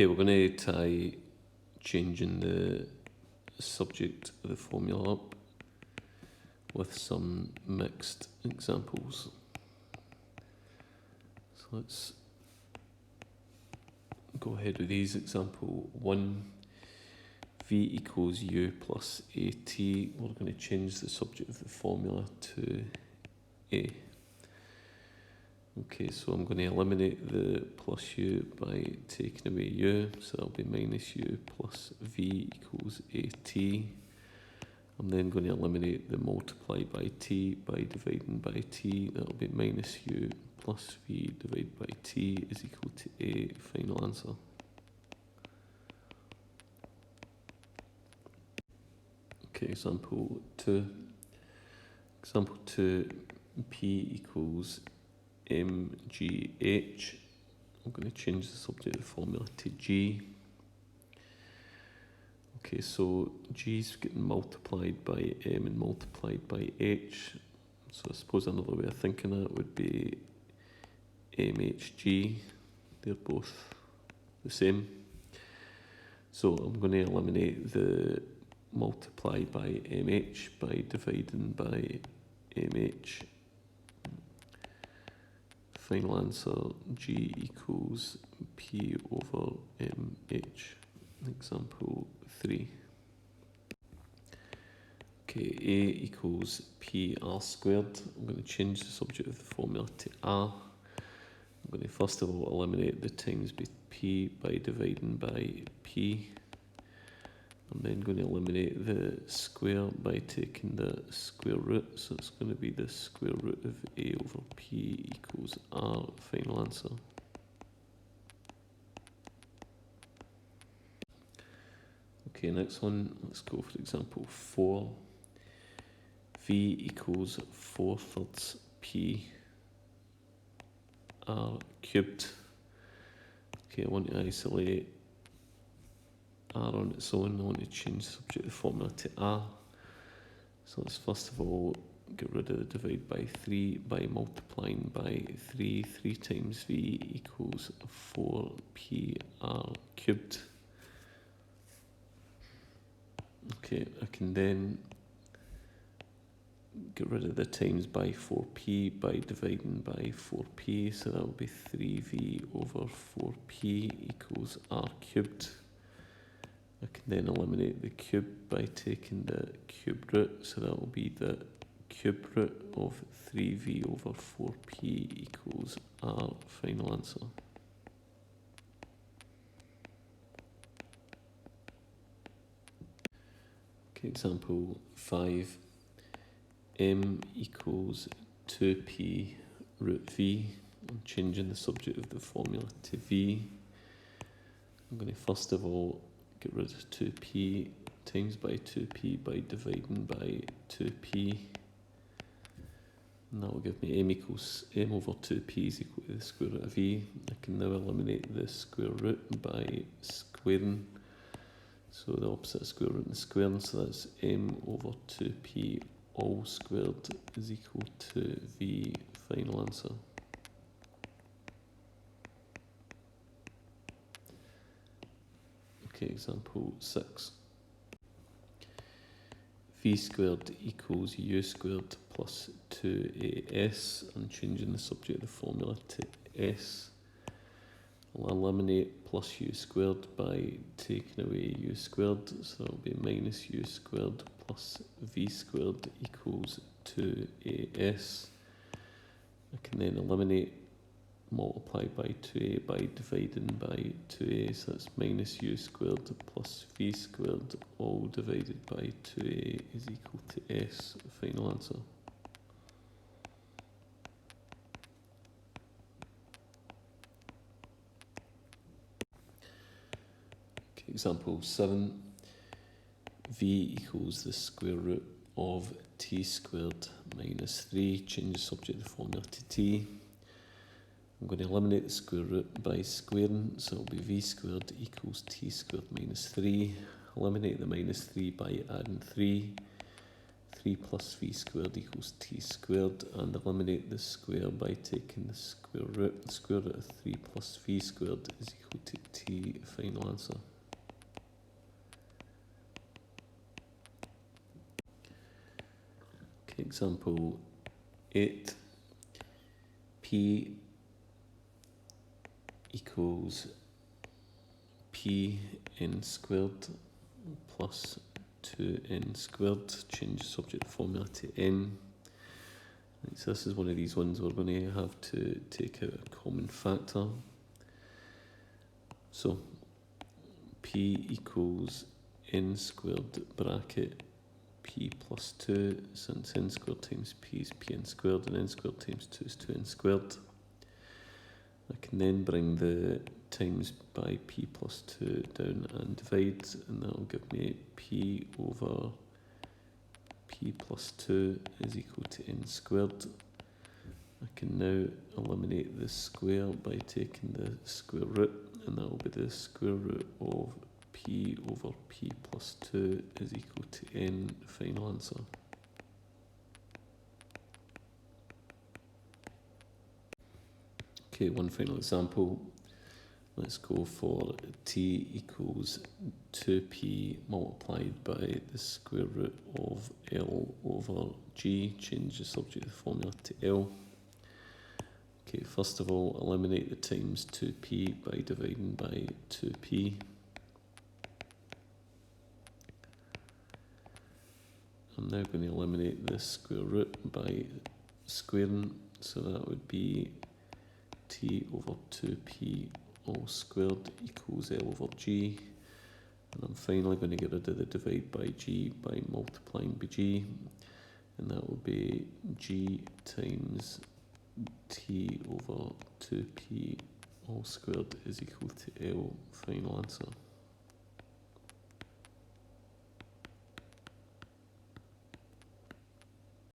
Okay, we're going to try changing the subject of the formula up with some mixed examples. So let's go ahead with these. Example 1, v equals u plus at. We're going to change the subject of the formula to a. Okay, so I'm going to eliminate the plus u by taking away u, so that'll be minus u plus v equals at. I'm then going to eliminate the multiply by t by dividing by t. That'll be minus u plus v divided by t is equal to a. Final answer. Okay, example 2. Example 2, p equals mgh. I'm going to change the subject of the formula to g. Okay, so g is getting multiplied by m and multiplied by h. So I suppose another way of thinking that would be mhg. They're both the same. So I'm going to eliminate the multiply by mh by dividing by mh. Final answer, g equals p over mh. Example 3. Okay, a equals pr squared. I'm going to change the subject of the formula to r. I'm going to first of all eliminate the times by p by dividing by p. I'm then going to eliminate the square by taking the square root, so it's going to be the square root of a over p equals r. Final answer. Okay, next one, let's go for example 4. V equals 4/3 p r cubed. Okay, I want to isolate r on its own. I want to change the subject of the formula to r. So let's first of all get rid of the divide by 3 by multiplying by 3. 3 times v equals 4pr cubed. Okay, I can then get rid of the times by 4p by dividing by 4p, so that will be 3v over 4p equals r cubed. I can then eliminate the cube by taking the cube root, so that will be the cube root of 3v over 4p equals r. Final answer. Okay, example 5. M equals 2p root v. I'm changing the subject of the formula to v. I'm going to first of all get rid of 2p times by 2p by dividing by 2p. And that will give me m equals m over 2p is equal to the square root of v. I can now eliminate the square root by squaring. So the opposite of square root and squaring, so that's m over 2p all squared is equal to v. Final answer. Okay, example 6. V squared equals u squared plus 2as. I'm changing the subject of the formula to s. I'll eliminate plus u squared by taking away u squared, so that'll be minus u squared plus v squared equals 2as. I can then eliminate multiply by 2a by dividing by 2a, so that's minus u squared plus v squared all divided by 2a is equal to s. Final answer. Okay, example 7. V equals the square root of t squared minus 3. Change the subject of the formula to t. I'm going to eliminate the square root by squaring, so it'll be v squared equals t squared minus 3. Eliminate the minus 3 by adding 3. 3 plus v squared equals t squared, and eliminate the square by taking the square root. The square root of 3 plus v squared is equal to t C, final answer. Okay, example 8. P equals P n squared plus 2n squared. Change the subject formula to n. So this is one of these ones we're going to have to take out a common factor. So P equals n squared bracket P plus 2, since n squared times P is Pn squared and n squared times 2 is 2n squared. I can then bring the times by P plus 2 down and divide, and that will give me P over P plus 2 is equal to n squared. I can now eliminate the square by taking the square root, and that will be the square root of P over P plus 2 is equal to n, final answer. Okay, one final example. Let's go for t equals 2p multiplied by the square root of L over G. Change the subject of the formula to L. Okay, first of all, eliminate the times 2p by dividing by 2p. I'm now going to eliminate the square root by squaring, so that would be t over 2p all squared equals L over G. And I'm finally going to get rid of the divide by G by multiplying by G, and that will be G times t over 2p all squared is equal to L, final answer.